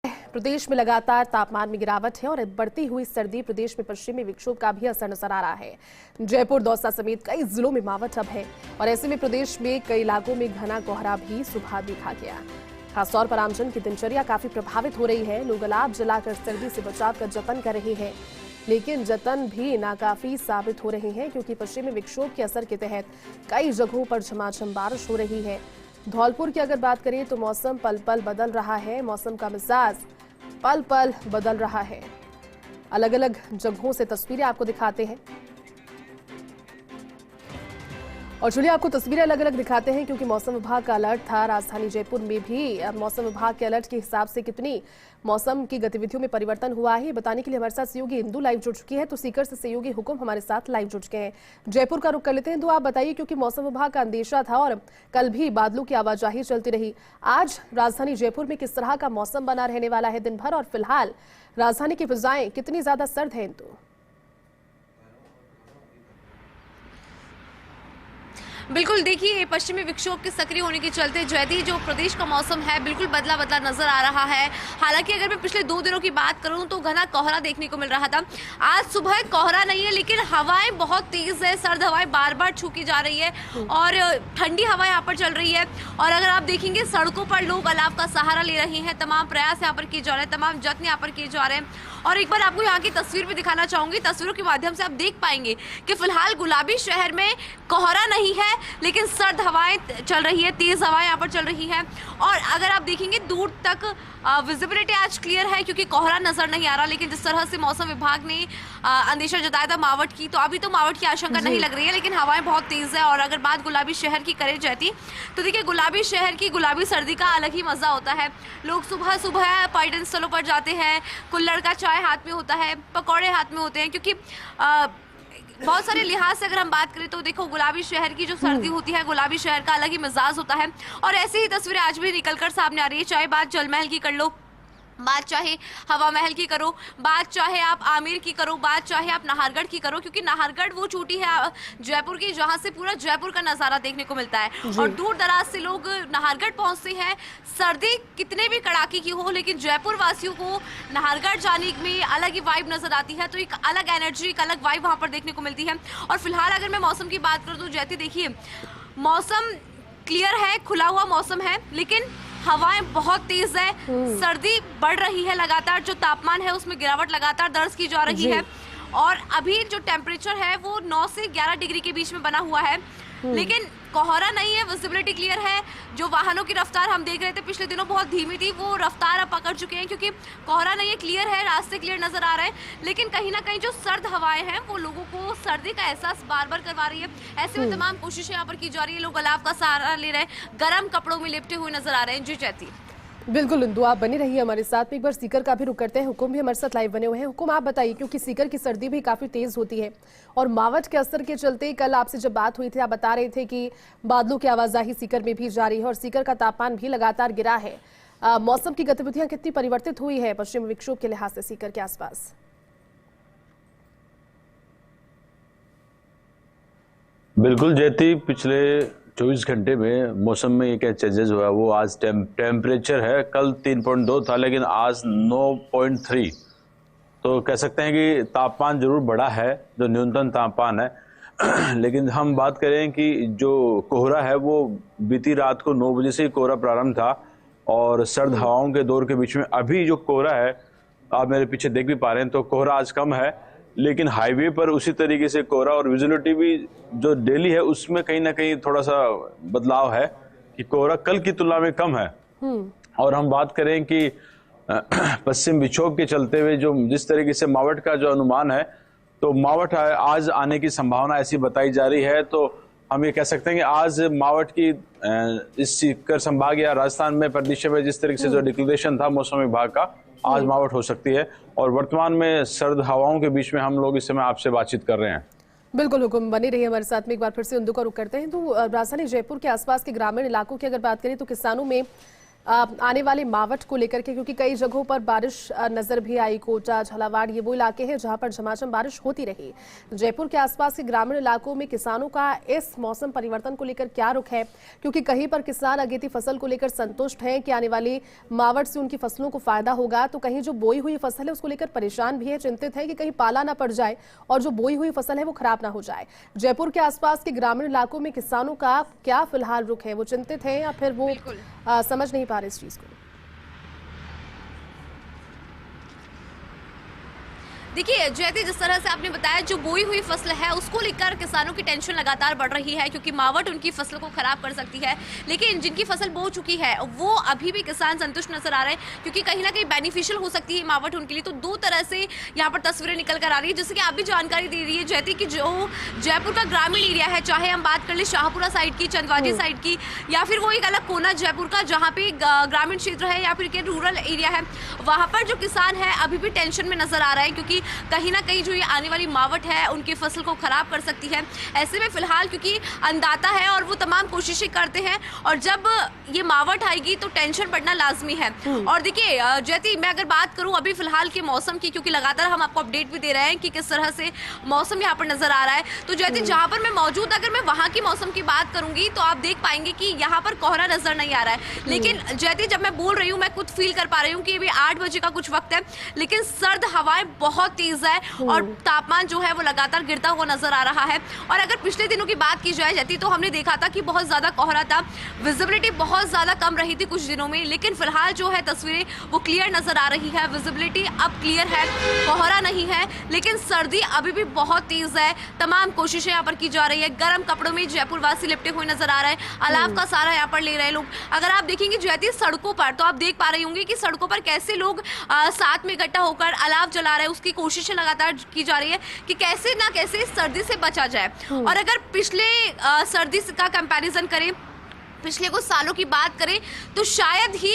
प्रदेश में लगातार तापमान में गिरावट है और बढ़ती हुई सर्दी प्रदेश में पश्चिमी विक्षोभ का भी असर नजर आ रहा है। जयपुर, दौसा समेत कई जिलों में मावठ अब है और ऐसे में प्रदेश में कई इलाकों में घना कोहरा भी सुबह देखा गया। खासतौर पर आमजन की दिनचर्या काफी प्रभावित हो रही है। लोग अलाव जलाकर सर्दी से बचाव का जतन कर रहे हैं, लेकिन जतन भी नाकाफी साबित हो रहे हैं क्योंकि पश्चिमी विक्षोभ के असर के तहत कई जगहों पर झमाझम बारिश हो रही है। धौलपुर की अगर बात करें तो मौसम पल पल बदल रहा है। मौसम का मिजाज पल पल बदल रहा है। अलग अलग जगहों से तस्वीरें आपको दिखाते हैं और चलिए आपको तस्वीरें अलग अलग दिखाते हैं क्योंकि मौसम विभाग का अलर्ट था। राजधानी जयपुर में भी मौसम विभाग के अलर्ट के हिसाब से कितनी मौसम की गतिविधियों में परिवर्तन हुआ है बताने के लिए हमारे साथ सहयोगी इंदु लाइव जुड़ चुकी है। तो सीकर से सहयोगी हुकुम हमारे साथ लाइव जुड़ चुके हैं। जयपुर का रुख कर लेते हैं। इंदु, आप बताइए क्योंकि मौसम विभाग का अंदेशा था और कल भी बादलों की आवाजाही चलती रही। आज राजधानी जयपुर में किस तरह का मौसम बना रहने वाला है दिन भर और फिलहाल राजधानी की फिजाएं कितनी ज्यादा सर्द है? इंदु, बिल्कुल, देखिए पश्चिमी विक्षोभ के सक्रिय होने के चलते जयदी जो प्रदेश का मौसम है बिल्कुल बदला बदला नजर आ रहा है। हालांकि अगर मैं पिछले 2 दिनों की बात करूं तो घना कोहरा देखने को मिल रहा था। आज सुबह कोहरा नहीं है, लेकिन हवाएं बहुत तेज है। सर्द हवाएं बार बार छूकी जा रही है और ठंडी हवा यहाँ पर चल रही है। और अगर आप देखेंगे सड़कों पर लोग अलाव का सहारा ले रहे हैं। तमाम प्रयास यहाँ पर किए जा रहे हैं, तमाम जत्न यहाँ पर किए जा रहे हैं। और एक बार आपको यहाँ की तस्वीर भी दिखाना चाहूंगी। तस्वीरों के माध्यम से आप देख पाएंगे कि फिलहाल गुलाबी शहर में कोहरा नहीं है, लेकिन सर्द हवाएं चल रही है, तेज हवाएं यहाँ पर चल रही हैं। और अगर आप देखेंगे दूर तक विजिबिलिटी आज क्लियर है क्योंकि कोहरा नजर नहीं आ रहा। लेकिन जिस तरह से मौसम विभाग ने अंदेशा जताया था मावठ की, तो अभी तो मावठ की आशंका नहीं लग रही है, लेकिन हवाएं बहुत तेज है। और अगर बात गुलाबी शहर की करें जाती तो देखिए गुलाबी शहर की गुलाबी सर्दी का अलग ही मजा होता है। लोग सुबह सुबह पर्यटन स्थलों पर जाते हैं, कुल्हड़ का चाय हाथ में होता है, पकौड़े हाथ में होते हैं, क्योंकि बहुत सारे लिहाज से अगर हम बात करें तो देखो गुलाबी शहर की जो सर्दी होती है, गुलाबी शहर का अलग ही मिजाज होता है। और ऐसी ही तस्वीरें आज भी निकलकर सामने आ रही है। चाहे बात जल महल की कर लो, बात चाहे हवा महल की करो, बात चाहे आप आमेर की करो, बात चाहे आप नाहरगढ़ की करो, क्योंकि नाहरगढ़ वो चोटी है जयपुर की जहां से पूरा जयपुर का नजारा देखने को मिलता है। और दूर दराज से लोग नाहरगढ़ पहुंचते हैं। सर्दी कितने भी कड़ाके की हो, लेकिन जयपुर वासियों को नाहरगढ़ जाने में अलग ही वाइब नजर आती है। तो एक अलग एनर्जी, एक अलग वाइब वहां पर देखने को मिलती है। और फिलहाल अगर मैं मौसम की बात करूँ तो जैसे देखिए मौसम क्लियर है, खुला हुआ मौसम है, लेकिन हवाएं बहुत तेज है। सर्दी बढ़ रही है लगातार। जो तापमान है उसमें गिरावट लगातार दर्ज की जा रही है। और अभी जो टेम्परेचर है वो 9 से 11 डिग्री के बीच में बना हुआ है, लेकिन कोहरा नहीं है, विजिबिलिटी क्लियर है। जो वाहनों की रफ्तार हम देख रहे थे पिछले दिनों बहुत धीमी थी, वो रफ्तार अब पकड़ चुके हैं क्योंकि कोहरा नहीं है, क्लियर है, रास्ते क्लियर नजर आ रहे हैं। लेकिन कहीं ना कहीं जो सर्द हवाएं हैं वो लोगों को सर्दी का एहसास बार बार करवा रही है। ऐसे में तमाम कोशिशें यहाँ पर की जा रही है। लोग अलाव का सहारा ले रहे हैं, गर्म कपड़ों में लिपटे हुए नजर आ रहे हैं। जी जयती, बिल्कुल इंदु, आप बनी रहिए हमारे साथ में। एक बार सीकर का भी रुख करते हैं। हुकुम भी हमारे साथ लाइव बने हुए हैं। हुकुम, आप बताइए क्योंकि सीकर की सर्दी भी काफी तेज होती है और मावठ के असर के चलते कल आपसे जब बात हुई थी आप बता रहे थे कि बादलों की आवाजाही सीकर में भी जारी है और सीकर का तापमान भी लगातार गिरा है। मौसम की गतिविधियां कितनी परिवर्तित हुई है पश्चिम विक्षोभ के लिहाज से सीकर के आसपास? बिल्कुल जयती, पिछले 24 घंटे में मौसम में ये क्या चेंजेस हुआ वो आज टेम्परेचर है, कल 3.2 था लेकिन आज 9.3। तो कह सकते हैं कि तापमान जरूर बढ़ा है, जो न्यूनतम तापमान है। लेकिन हम बात करें कि जो कोहरा है वो बीती रात को 9 बजे से ही कोहरा प्रारंभ था और सर्द हवाओं के दौर के बीच में अभी जो कोहरा है आप मेरे पीछे देख भी पा रहे हैं, तो कोहरा आज कम है, लेकिन हाईवे पर उसी तरीके से कोहरा और विजिबिलिटी भी जो डेली है उसमें कहीं ना कहीं थोड़ा सा बदलाव है कि कोहरा कल की तुलना में कम है। और हम बात करें कि पश्चिम विक्षोभ के चलते हुए जो जिस तरीके से मावठ का जो अनुमान है, तो मावठ आज आने की संभावना ऐसी बताई जा रही है। तो हम ये कह सकते हैं कि आज मावठ की इस सीकर संभाग या राजस्थान में प्रदेश में जिस तरीके से जो डिक्लेरेशन था मौसम विभाग का, आज मावठ हो सकती है। और वर्तमान में सर्द हवाओं के बीच में हम लोग इस समय आपसे बातचीत कर रहे हैं। बिल्कुल हुकुम, बनी रही हमारे साथ में। एक बार फिर से इंदु का रुख करते हैं। तो राजधानी जयपुर के आसपास के ग्रामीण इलाकों की अगर बात करें तो किसानों में आने वाले मावठ को लेकर के, क्योंकि कई जगहों पर बारिश नजर भी आई। कोटा, झालावाड़ ये वो इलाके हैं जहां पर झमाझम बारिश होती रही। जयपुर के आसपास के ग्रामीण इलाकों में किसानों का इस मौसम परिवर्तन को लेकर क्या रुख है, क्योंकि कहीं पर किसान अगेती फसल को लेकर संतुष्ट हैं कि आने वाली मावठ से उनकी फसलों को फायदा होगा, तो कहीं जो बोई हुई फसल है उसको लेकर परेशान भी है, चिंतित है कि कहीं पाला ना पड़ जाए और जो बोई हुई फसल है वो खराब ना हो जाए। जयपुर के आसपास के ग्रामीण इलाकों में किसानों का क्या फिलहाल रुख है, वो चिंतित है या फिर वो समझ नहीं पा रहे इस चीज को? देखिए जयती, जिस तरह से आपने बताया, जो बोई हुई फसल है उसको लेकर किसानों की टेंशन लगातार बढ़ रही है, क्योंकि मावठ उनकी फसलों को खराब कर सकती है। लेकिन जिनकी फसल बो चुकी है वो अभी भी किसान संतुष्ट नजर आ रहे हैं, क्योंकि कहीं ना कहीं बेनिफिशियल हो सकती है मावठ उनके लिए। तो दो तरह से यहाँ पर तस्वीरें निकल कर आ रही है, जैसे कि आप भी जानकारी दे रही है जयती की जो जयपुर का ग्रामीण एरिया है, चाहे हम बात कर ले शाहपुरा साइड की, चंदवाजी साइड की, या फिर वो एक अलग कोना जयपुर का जहाँ पे ग्रामीण क्षेत्र है या फिर रूरल एरिया है, वहां पर जो किसान है अभी भी टेंशन में नजर आ रहा है, क्योंकि कहीं ना कहीं जो ये आने वाली मावठ है उनकी फसल को खराब कर सकती है। ऐसे में फिलहाल क्योंकि अन्नदाता है और वो तमाम कोशिशें करते हैं, और जब ये मावठ आएगी तो टेंशन बढ़ना लाजमी है। और देखिए जयती, मैं अगर बात करूं अभी फिलहाल के मौसम की, क्योंकि लगातार हम आपको अपडेट भी दे रहे हैं कि किस तरह से मौसम यहाँ पर नजर आ रहा है, तो जयती जहाँ पर मैं मौजूद, अगर मैं वहाँ की मौसम की बात करूंगी तो आप देख पाएंगे कि यहाँ पर कोहरा नजर नहीं आ रहा है। लेकिन जयती, जब मैं बोल रही हूँ मैं खुद फील कर पा रही हूँ कि अभी 8 बजे का कुछ वक्त है, लेकिन सर्द हवाएं बहुत तेज है और तापमान जो है वो लगातार गिरता हुआ नजर आ रहा है। और अगर पिछले दिनों की बात की जाए जाती तो हमने देखा था कि बहुत ज्यादा कोहरा था, विजिबिलिटी बहुत ज्यादा कम रही थी कुछ दिनों में, लेकिन फिलहाल जो है तस्वीरें वो क्लियर नजर आ रही है, विजिबिलिटी अब क्लियर है, कोहरा नहीं है, लेकिन सर्दी अभी भी बहुत तेज है। तमाम कोशिशें यहाँ पर की जा रही है, गर्म कपड़ों में जयपुर वासी लिपटे हुए नजर आ रहे हैं, अलाव का सारा यहाँ पर ले रहे हैं लोग। अगर आप देखेंगे जयती सड़कों पर, तो आप देख पा रहे होंगे कि सड़कों पर कैसे लोग साथ में इकट्ठा होकर अलाव जला रहे हैं, उसकी कोशिशें लगातार की जा रही है कि कैसे ना कैसे सर्दी से बचा जाए। और अगर पिछले सर्दी का कंपैरिजन करें, पिछले कुछ सालों की बात करें, तो शायद ही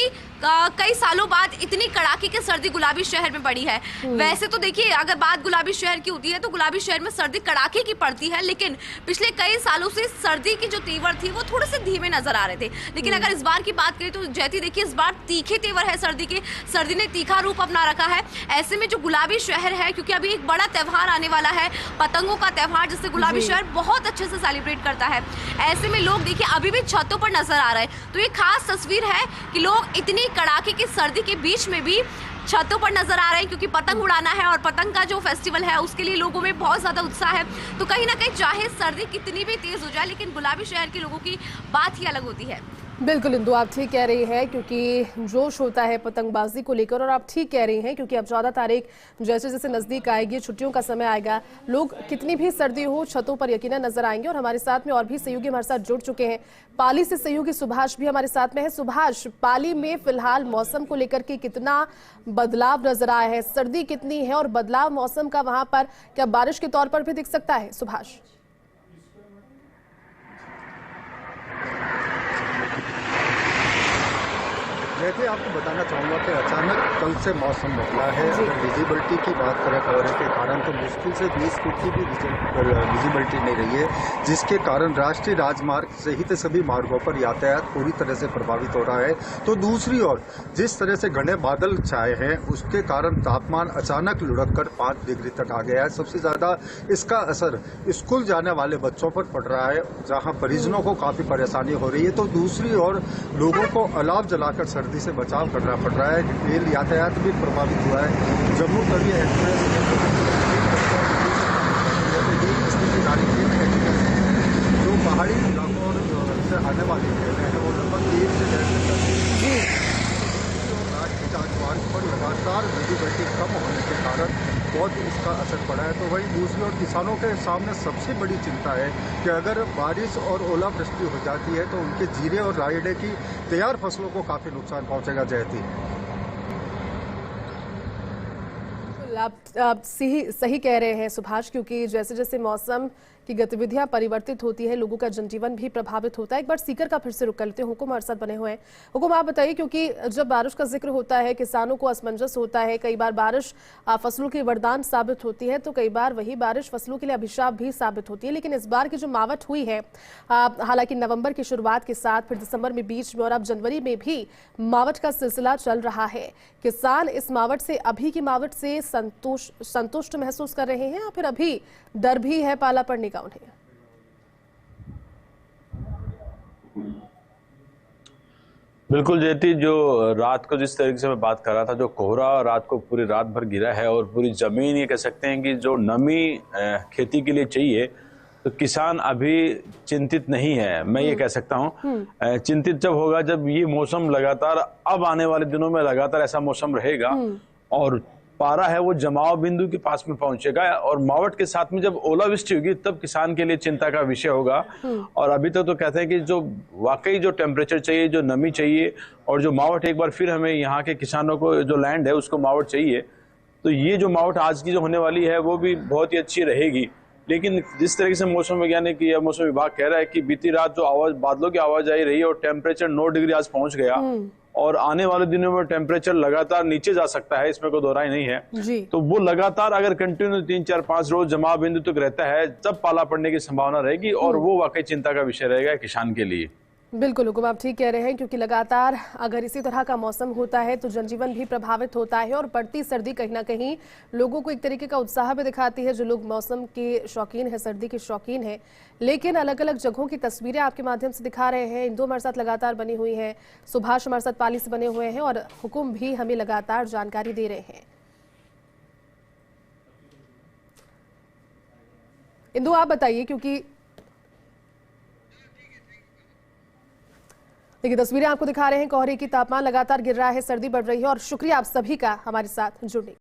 कई सालों बाद इतनी कड़ाके की सर्दी गुलाबी शहर में पड़ी है। वैसे तो देखिए, अगर बात गुलाबी शहर की होती है तो गुलाबी शहर में सर्दी कड़ाके की पड़ती है, लेकिन पिछले कई सालों से सर्दी की जो तेवर थी वो थोड़े से धीमे नजर आ रहे थे। लेकिन अगर इस बार की बात करें तो जयती देखिए, इस बार तीखे तेवर है सर्दी के, सर्दी ने तीखा रूप अपना रखा है। ऐसे में जो गुलाबी शहर है, क्योंकि अभी एक बड़ा त्योहार आने वाला है, पतंगों का त्योहार, जिससे गुलाबी शहर बहुत अच्छे से सेलिब्रेट करता है। ऐसे में लोग देखिए अभी भी छतों पर नजर आ रहे हैं, तो ये खास तस्वीर है कि लोग इतनी कड़ाके की सर्दी के बीच में भी छतों पर नजर आ रहे हैं, क्योंकि पतंग उड़ाना है और पतंग का जो फेस्टिवल है उसके लिए लोगों में बहुत ज्यादा उत्साह है। तो कहीं ना कहीं चाहे सर्दी कितनी भी तेज हो जाए, लेकिन गुलाबी शहर के लोगों की बात ही अलग होती है। बिल्कुल इंदु, आप ठीक कह रही हैं, क्योंकि जोश होता है पतंगबाजी को लेकर, और आप ठीक कह रही हैं क्योंकि अब 14 तारीख जैसे जैसे नज़दीक आएगी, छुट्टियों का समय आएगा, लोग कितनी भी सर्दी हो छतों पर यकीनन नजर आएंगे। और हमारे साथ में और भी सहयोगी हमारे साथ जुड़ चुके हैं। पाली से सहयोगी सुभाष भी हमारे साथ में है। सुभाष, पाली में फिलहाल मौसम को लेकर के कितना बदलाव नजर आया है, सर्दी कितनी है और बदलाव मौसम का वहां पर क्या बारिश के तौर पर भी दिख सकता है? सुभाष, देखिए, आपको बताना चाहूँगा कि अचानक कल से मौसम बदला है। अगर विजिबिलिटी की बात करें कोहरे के कारण, तो मुश्किल से 20 फीट की भी विजिबिलिटी नहीं रही है, जिसके कारण राष्ट्रीय राजमार्ग सहित सभी मार्गों पर यातायात पूरी तरह से प्रभावित हो रहा है। तो दूसरी ओर जिस तरह से घने बादल छाए हैं, उसके कारण तापमान अचानक लुढ़क कर 5 डिग्री तक आ गया है। सबसे ज़्यादा इसका असर स्कूल जाने वाले बच्चों पर पड़ रहा है, जहाँ परिजनों को काफ़ी परेशानी हो रही है। तो दूसरी ओर लोगों को अलाव जलाकर सर्दी से बचाव करना पड़ रहा है। रेल यातायात भी प्रभावित हुआ है। जम्मू तवी एक्सप्रेस जो पहाड़ी इलाकों से आने वाली ट्रेनें हैं वो लगभग 1 से 1.5 घंटे राष्ट्रीय राजमार्ग पर लगातार विजिबिलिटी कम होने के कारण बहुत इसका असर पड़ा है। तो वहीं दूसरी ओर किसानों के सामने सबसे बड़ी चिंता है कि अगर बारिश और ओलावृष्टि हो जाती है तो उनके जीरे और रायडे की तैयार फसलों को काफ़ी नुकसान पहुंचेगा। जयती, आप सही कह रहे हैं सुभाष, क्योंकि जैसे जैसे मौसम कि गतिविधियां परिवर्तित होती है, लोगों का जनजीवन भी प्रभावित होता है। एक बार सीकर का फिर से रुक कर लेते हैं। हुकुम अरशद बने हुए हैं। हुकुम, आप बताइए, क्योंकि जब बारिश का जिक्र होता है किसानों को असमंजस होता है। कई बार बारिश फसलों की वरदान साबित होती है, तो कई बार वही बारिश फसलों के लिए अभिशाप भी साबित होती है। लेकिन इस बार की जो मावट हुई है, हालांकि नवंबर की शुरुआत के साथ फिर दिसंबर में बीच में और अब जनवरी में भी मावट का सिलसिला चल रहा है। किसान इस मावट से, अभी की मावट से संतुष्ट महसूस कर रहे हैं या फिर अभी डर भी है पाला पड़ने का उन्हें? बिल्कुल जयती, जो रात को जिस तरीके से मैं बात कर रहा था, जो कोहरा रात को पूरी रात भर गिरा है और पूरी जमीन, ये कह सकते हैं कि जो नमी खेती के लिए चाहिए, तो किसान अभी चिंतित नहीं है, मैं ये कह सकता हूँ। चिंतित जब होगा जब ये मौसम लगातार अब आने वाले दिनों में लगातार ऐसा मौसम रहेगा और पारा है वो जमाव बिंदु के पास में पहुंचेगा और मावट के साथ में जब ओलावृष्टि होगी तब किसान के लिए चिंता का विषय होगा। और अभी तक तो कहते हैं कि जो वाकई जो टेम्परेचर चाहिए, जो नमी चाहिए और जो मावट, एक बार फिर हमें यहाँ के किसानों को जो लैंड है उसको मावट चाहिए, तो ये जो मावट आज की जो होने वाली है वो भी बहुत ही अच्छी रहेगी। लेकिन जिस तरीके से मौसम वैज्ञानिक या मौसम विभाग कह रहा है कि बीती रात जो आवाज, बादलों की आवाजाही रही और टेम्परेचर 9 डिग्री आज पहुंच गया और आने वाले दिनों में टेम्परेचर लगातार नीचे जा सकता है, इसमें कोई दोहराई नहीं है जी। तो वो लगातार अगर कंटिन्यू 3, 4, 5 रोज जमाव बिंदु तक रहता है, तब पाला पड़ने की संभावना रहेगी और वो वाकई चिंता का विषय रहेगा किसान के लिए। बिल्कुल हुकुम, आप ठीक कह रहे हैं, क्योंकि लगातार अगर इसी तरह का मौसम होता है तो जनजीवन भी प्रभावित होता है और बढ़ती सर्दी कहीं ना कहीं लोगों को एक तरीके का उत्साह भी दिखाती है। जो लोग मौसम के शौकीन है, सर्दी के शौकीन है, लेकिन अलग अलग जगहों की तस्वीरें आपके माध्यम से दिखा रहे हैं। इंदु हमारे साथ लगातार बनी हुई है, सुभाष हमारे साथ पाली से बने हुए हैं और हुकुम भी हमें लगातार जानकारी दे रहे हैं। इंदु, आप बताइए, क्योंकि देखिए तस्वीरें आपको दिखा रहे हैं, कोहरे की तापमान लगातार गिर रहा है, सर्दी बढ़ रही है और शुक्रिया आप सभी का हमारे साथ जुड़ने।